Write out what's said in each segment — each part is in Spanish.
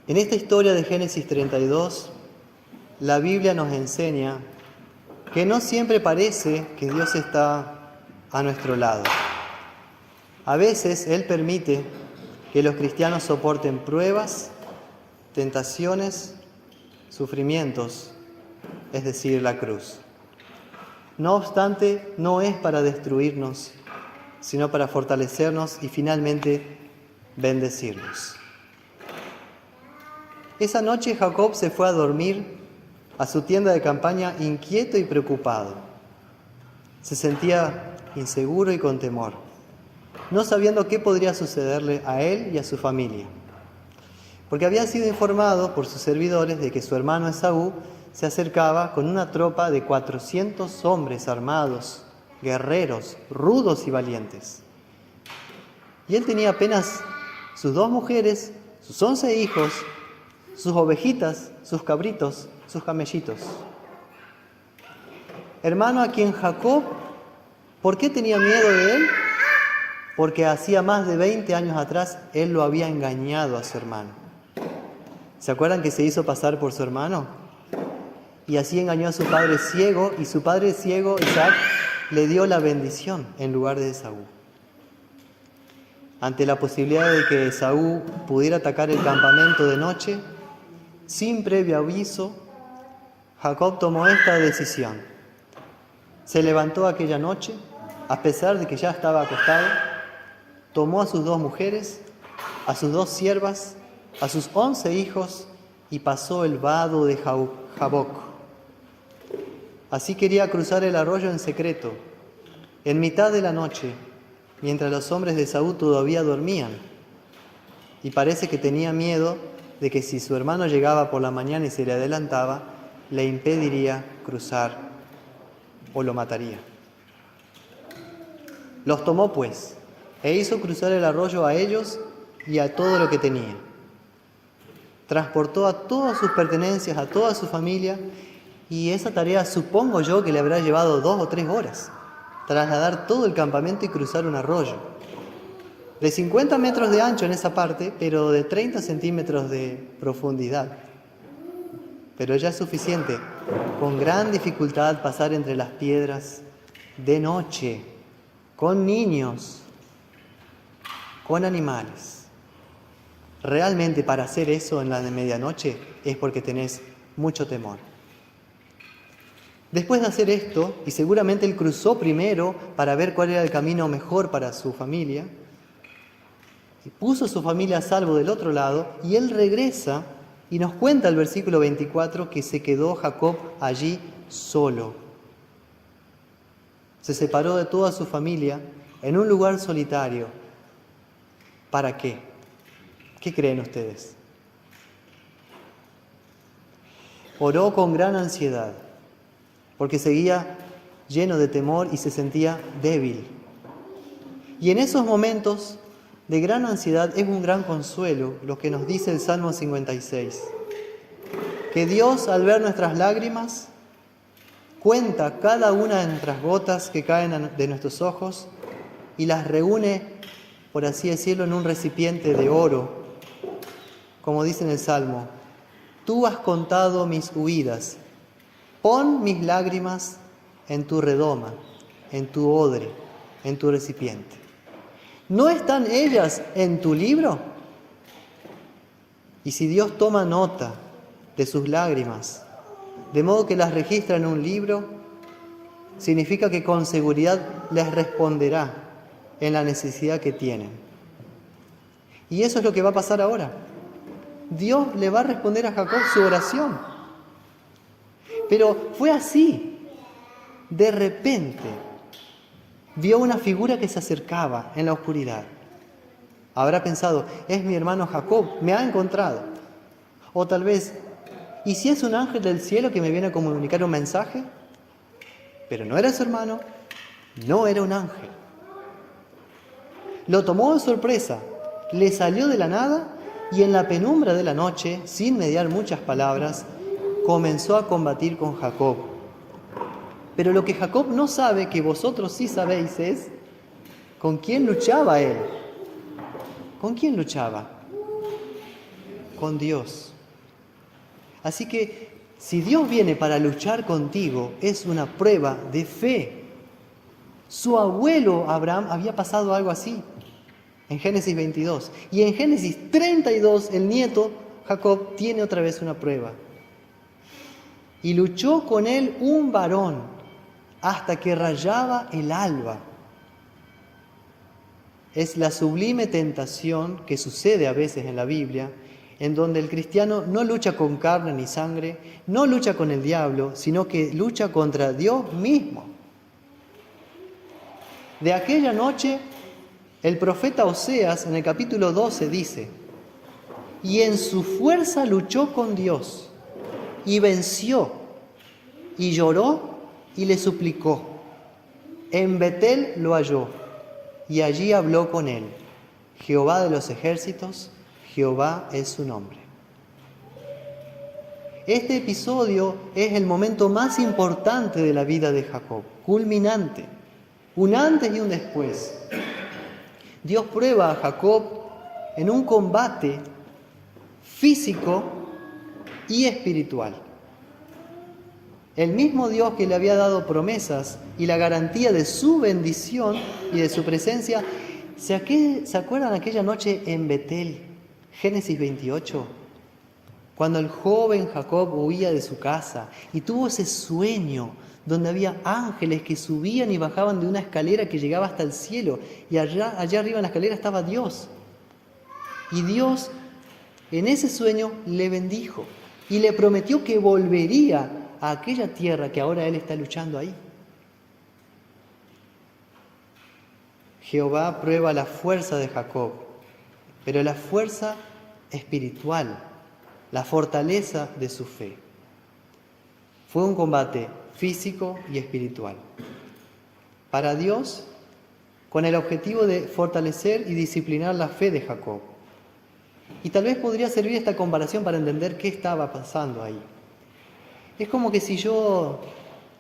En esta historia de Génesis 32, la Biblia nos enseña que no siempre parece que Dios está a nuestro lado. A veces Él permite que los cristianos soporten pruebas, tentaciones, sufrimientos, es decir, la cruz. No obstante, no es para destruirnos, sino para fortalecernos y finalmente bendecirnos. Esa noche Jacob se fue a dormir a su tienda de campaña inquieto y preocupado. Se sentía inseguro y con temor, no sabiendo qué podría sucederle a él y a su familia, porque había sido informado por sus servidores de que su hermano Esaú se acercaba con una tropa de 400 hombres armados, guerreros, rudos y valientes. Y él tenía apenas sus 2 mujeres, sus 11 hijos, sus ovejitas, sus cabritos, sus camellitos. Hermano a quien Jacob, ¿por qué tenía miedo de él? Porque hacía más de 20 años atrás él lo había engañado a su hermano. ¿Se acuerdan que se hizo pasar por su hermano? Y así engañó a su padre ciego, y su padre ciego, Isaac, le dio la bendición en lugar de Esaú. Ante la posibilidad de que Esaú pudiera atacar el campamento de noche, sin previo aviso, Jacob tomó esta decisión. Se levantó aquella noche, a pesar de que ya estaba acostado, tomó a sus 2 mujeres, a sus 2 siervas, a sus 11 hijos y pasó el vado de Jaboc. Así quería cruzar el arroyo en secreto, en mitad de la noche, mientras los hombres de Esaú todavía dormían. Y parece que tenía miedo de que si su hermano llegaba por la mañana y se le adelantaba, le impediría cruzar o lo mataría. Los tomó pues, e hizo cruzar el arroyo a ellos y a todo lo que tenía. Transportó a todas sus pertenencias, a toda su familia, y esa tarea supongo yo que le habrá llevado 2 o 3 horas, trasladar todo el campamento y cruzar un arroyo. De 50 metros de ancho en esa parte, pero de 30 centímetros de profundidad. Pero ya es suficiente, con gran dificultad, pasar entre las piedras, de noche, con niños, con animales. Realmente para hacer eso en la de medianoche es porque tenés mucho temor. Después de hacer esto, y seguramente él cruzó primero para ver cuál era el camino mejor para su familia, y puso a su familia a salvo del otro lado, y él regresa y nos cuenta el versículo 24 que se quedó Jacob allí solo. Se separó de toda su familia en un lugar solitario. ¿Para qué? ¿Qué creen ustedes? Oró con gran ansiedad, porque seguía lleno de temor y se sentía débil. Y en esos momentos de gran ansiedad es un gran consuelo lo que nos dice el Salmo 56. Que Dios, al ver nuestras lágrimas, cuenta cada una de nuestras gotas que caen de nuestros ojos y las reúne, por así decirlo, en un recipiente de oro. Como dice en el Salmo, tú has contado mis huidas. Pon mis lágrimas en tu redoma, en tu odre, en tu recipiente. ¿No están ellas en tu libro? Y si Dios toma nota de sus lágrimas, de modo que las registra en un libro, significa que con seguridad les responderá en la necesidad que tienen. Y eso es lo que va a pasar ahora. Dios le va a responder a Jacob su oración. Pero fue así. De repente, vio una figura que se acercaba en la oscuridad. Habrá pensado, es mi hermano Jacob, me ha encontrado. O tal vez, ¿y si es un ángel del cielo que me viene a comunicar un mensaje? Pero no era su hermano, no era un ángel. Lo tomó de sorpresa, le salió de la nada y en la penumbra de la noche, sin mediar muchas palabras, comenzó a combatir con Jacob. Pero lo que Jacob no sabe, que vosotros sí sabéis, es ¿con quién luchaba él? ¿Con quién luchaba? con Dios. Así que si Dios viene para luchar contigo, es una prueba de fe. Su abuelo Abraham había pasado algo así en Génesis 22. Y en Génesis 32 el nieto Jacob tiene otra vez una prueba. Y luchó con él un varón hasta que rayaba el alba. Es la sublime tentación que sucede a veces en la Biblia, en donde el cristiano no lucha con carne ni sangre, no lucha con el diablo, sino que lucha contra Dios mismo. De aquella noche, el profeta Oseas en el capítulo 12 dice: y en su fuerza luchó con Dios, y venció, y lloró, y le suplicó. En Betel lo halló, y allí habló con él. Jehová de los ejércitos, Jehová es su nombre. Este episodio es el momento más importante de la vida de Jacob, culminante, un antes y un después. Dios prueba a Jacob en un combate físico y espiritual. El mismo Dios que le había dado promesas y la garantía de su bendición y de su presencia, ¿se acuerdan aquella noche en Betel, Génesis 28? Cuando el joven Jacob huía de su casa y tuvo ese sueño donde había ángeles que subían y bajaban de una escalera que llegaba hasta el cielo, y allá arriba en la escalera estaba Dios. Y Dios en ese sueño le bendijo y le prometió que volvería a aquella tierra que ahora él está luchando ahí. Jehová prueba la fuerza de Jacob, pero la fuerza espiritual, la fortaleza de su fe. Fue un combate físico y espiritual. Para Dios, con el objetivo de fortalecer y disciplinar la fe de Jacob. Y tal vez podría servir esta comparación para entender qué estaba pasando ahí. Es como que si yo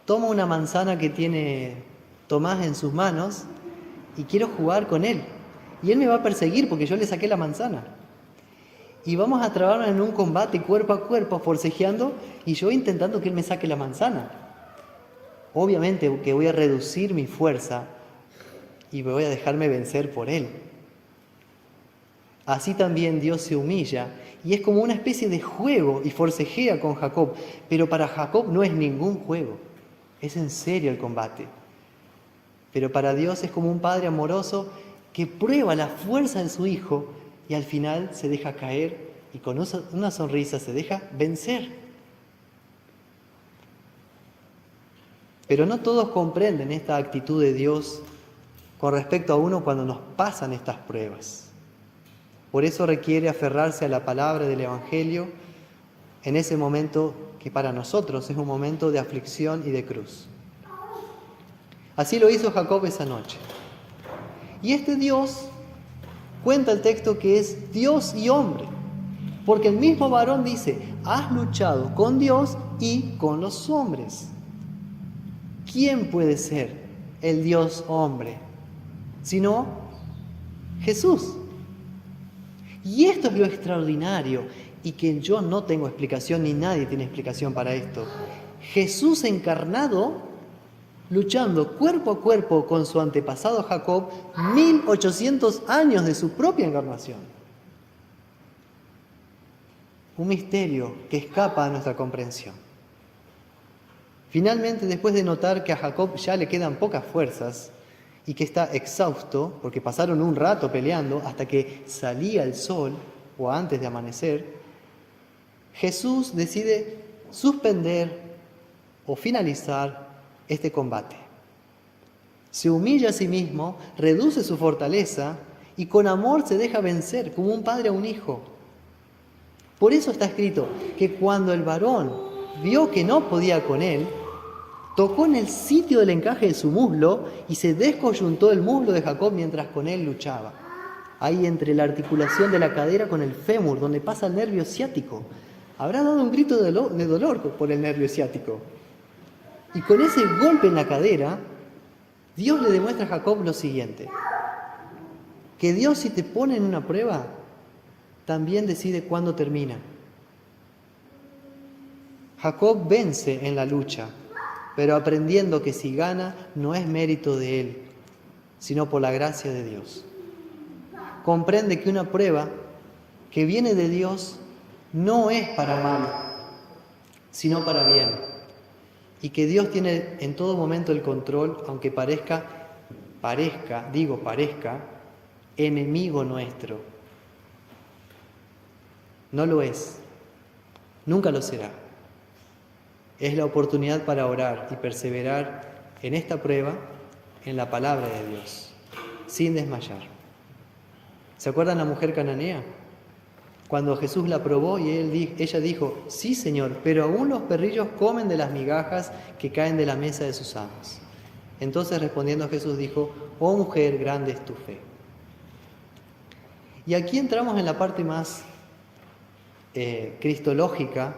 tomo una manzana que tiene Tomás en sus manos y quiero jugar con él. Y él me va a perseguir porque yo le saqué la manzana. Y vamos a trabarnos en un combate cuerpo a cuerpo, forcejeando, y yo intentando que él me saque la manzana. Obviamente que voy a reducir mi fuerza y voy a dejarme vencer por él. Así también Dios se humilla y es como una especie de juego y forcejea con Jacob, pero para Jacob no es ningún juego, es en serio el combate. Pero para Dios es como un padre amoroso que prueba la fuerza de su hijo y al final se deja caer y con una sonrisa se deja vencer. Pero no todos comprenden esta actitud de Dios con respecto a uno cuando nos pasan estas pruebas. Por eso requiere aferrarse a la palabra del Evangelio en ese momento que para nosotros es un momento de aflicción y de cruz. Así lo hizo Jacob esa noche. Y este Dios, cuenta el texto que es Dios y hombre, porque el mismo varón dice: has luchado con Dios y con los hombres. ¿Quién puede ser el Dios hombre? Sino Jesús. Y esto es lo extraordinario y que yo no tengo explicación ni nadie tiene explicación para esto. Jesús encarnado, luchando cuerpo a cuerpo con su antepasado Jacob, 1800 años de su propia encarnación. Un misterio que escapa a nuestra comprensión. Finalmente, después de notar que a Jacob ya le quedan pocas fuerzas y que está exhausto, porque pasaron un rato peleando hasta que salía el sol o antes de amanecer, Jesús decide suspender o finalizar este combate. Se humilla a sí mismo, reduce su fortaleza y con amor se deja vencer como un padre a un hijo. Por eso está escrito que cuando el varón vio que no podía con él, tocó en el sitio del encaje de su muslo y se descoyuntó el muslo de Jacob mientras con él luchaba. Ahí entre la articulación de la cadera con el fémur, donde pasa el nervio ciático. Habrá dado un grito de dolor por el nervio ciático. Y con ese golpe en la cadera, Dios le demuestra a Jacob lo siguiente: que Dios, si te pone en una prueba, también decide cuándo termina. Jacob vence en la lucha, pero aprendiendo que si gana no es mérito de él, sino por la gracia de Dios. Comprende que una prueba que viene de Dios no es para mal, sino para bien. Y que Dios tiene en todo momento el control, aunque parezca, enemigo nuestro. No lo es, nunca lo será. Es la oportunidad para orar y perseverar en esta prueba, en la palabra de Dios, sin desmayar. ¿Se acuerdan la mujer cananea? Cuando Jesús la probó y ella dijo, sí, Señor, pero aún los perrillos comen de las migajas que caen de la mesa de sus amos. Entonces respondiendo Jesús dijo, oh mujer, grande es tu fe. Y aquí entramos en la parte más cristológica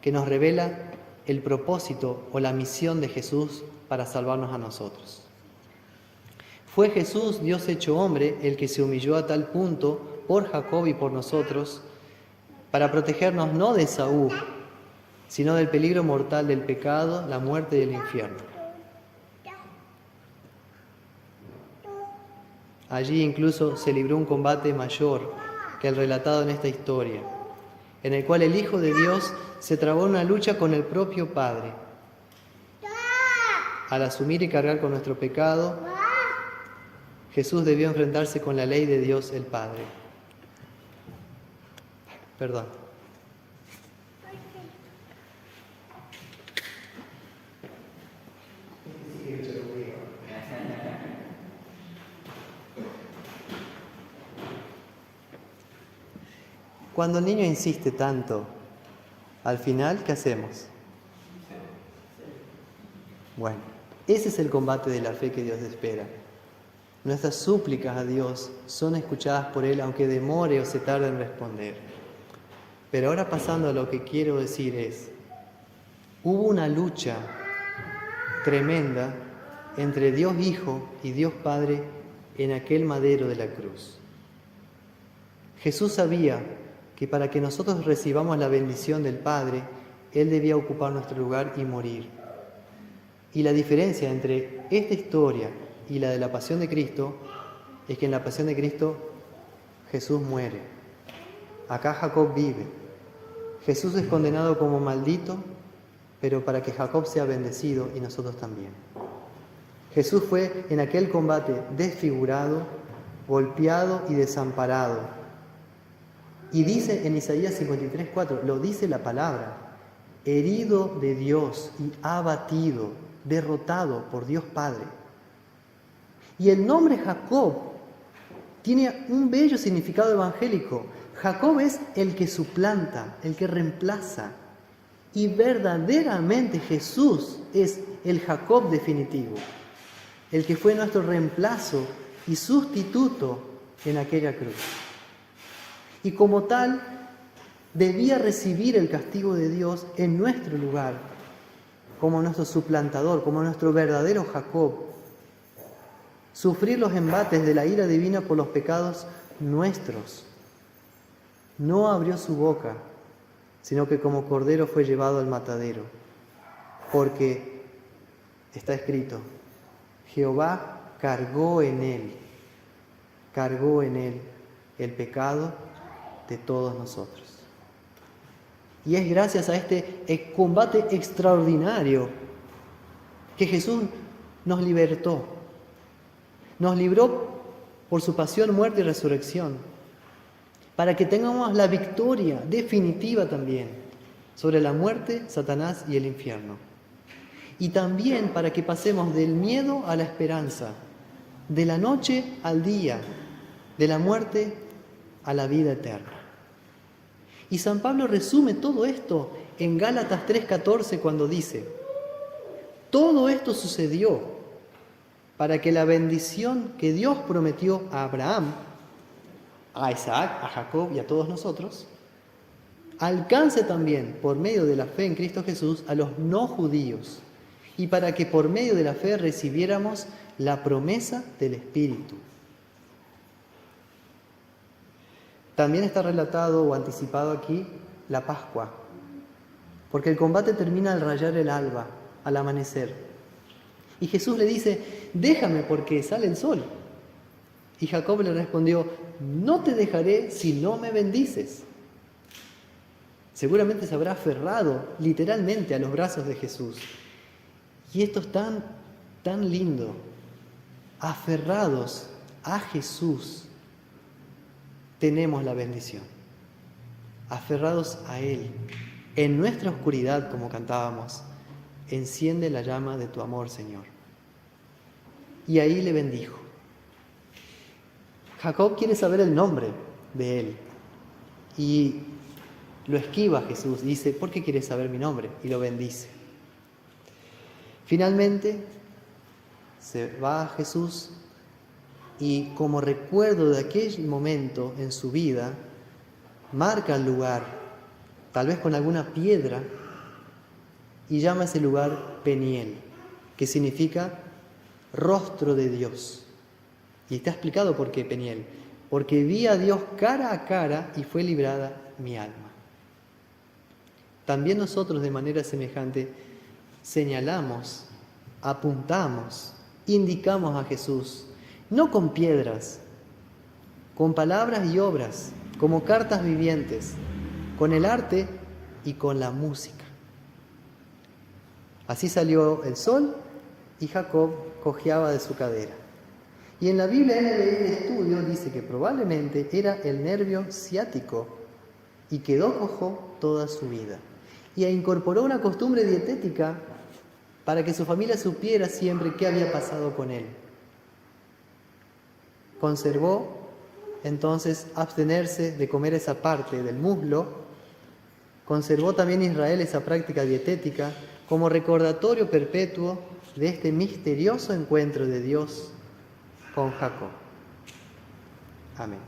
que nos revela el propósito o la misión de Jesús para salvarnos a nosotros. Fue Jesús, Dios hecho hombre, el que se humilló a tal punto por Jacob y por nosotros, para protegernos no de Esaú, sino del peligro mortal del pecado, la muerte y el infierno. Allí incluso se libró un combate mayor que el relatado en esta historia, en el cual el Hijo de Dios se trabó en una lucha con el propio Padre. Al asumir y cargar con nuestro pecado, Jesús debió enfrentarse con la ley de Dios el Padre. Perdón. Cuando el niño insiste tanto, al final, ¿qué hacemos? Bueno, ese es el combate de la fe que Dios espera. Nuestras súplicas a Dios son escuchadas por Él, aunque demore o se tarde en responder. Pero ahora pasando a lo que quiero decir es, hubo una lucha tremenda entre Dios Hijo y Dios Padre en aquel madero de la cruz. Jesús sabía que para que nosotros recibamos la bendición del Padre, Él debía ocupar nuestro lugar y morir. Y la diferencia entre esta historia y la de la pasión de Cristo es que en la pasión de Cristo Jesús muere. Acá Jacob vive. Jesús es condenado como maldito, pero para que Jacob sea bendecido y nosotros también. Jesús fue en aquel combate desfigurado, golpeado y desamparado. Y dice en Isaías 53:4, lo dice la palabra, herido de Dios y abatido, derrotado por Dios Padre. Y el nombre Jacob tiene un bello significado evangélico. Jacob es el que suplanta, el que reemplaza. Y verdaderamente Jesús es el Jacob definitivo, el que fue nuestro reemplazo y sustituto en aquella cruz. Y como tal, debía recibir el castigo de Dios en nuestro lugar, como nuestro suplantador, como nuestro verdadero Jacob. Sufrir los embates de la ira divina por los pecados nuestros. No abrió su boca, sino que como cordero fue llevado al matadero, porque está escrito, Jehová cargó en él el pecado de todos nosotros. Y es gracias a este combate extraordinario que Jesús nos libertó. Nos libró por su pasión, muerte y resurrección, para que tengamos la victoria definitiva también sobre la muerte, Satanás y el infierno. Y también para que pasemos del miedo a la esperanza, de la noche al día, de la muerte a la vida eterna. Y San Pablo resume todo esto en Gálatas 3:14 cuando dice, todo esto sucedió para que la bendición que Dios prometió a Abraham, a Isaac, a Jacob y a todos nosotros, alcance también por medio de la fe en Cristo Jesús a los no judíos, y para que por medio de la fe recibiéramos la promesa del Espíritu. También está relatado o anticipado aquí la Pascua, porque el combate termina al rayar el alba, al amanecer. Y Jesús le dice, déjame porque sale el sol. Y Jacob le respondió, no te dejaré si no me bendices. Seguramente se habrá aferrado literalmente a los brazos de Jesús. Y esto es tan lindo. Aferrados a Jesús, tenemos la bendición. Aferrados a Él. En nuestra oscuridad, como cantábamos, enciende la llama de tu amor, Señor. Y ahí le bendijo. Jacob quiere saber el nombre de él. Y lo esquiva Jesús. Dice, ¿por qué quieres saber mi nombre? Y lo bendice. Finalmente, se va a Jesús y como recuerdo de aquel momento en su vida, marca el lugar, tal vez con alguna piedra, y llama a ese lugar Peniel, que significa rostro de Dios. Y está explicado por qué Peniel. Porque vi a Dios cara a cara y fue librada mi alma. También nosotros de manera semejante señalamos, apuntamos, indicamos a Jesús, no con piedras, con palabras y obras, como cartas vivientes, con el arte y con la música. Así salió el sol y Jacob cojeaba de su cadera. Y en la Biblia NBI de estudio dice que probablemente era el nervio ciático y quedó cojo toda su vida. Y incorporó una costumbre dietética para que su familia supiera siempre qué había pasado con él. Conservó entonces abstenerse de comer esa parte del muslo. Conservó también Israel esa práctica dietética como recordatorio perpetuo de este misterioso encuentro de Dios con Jacob. Amén.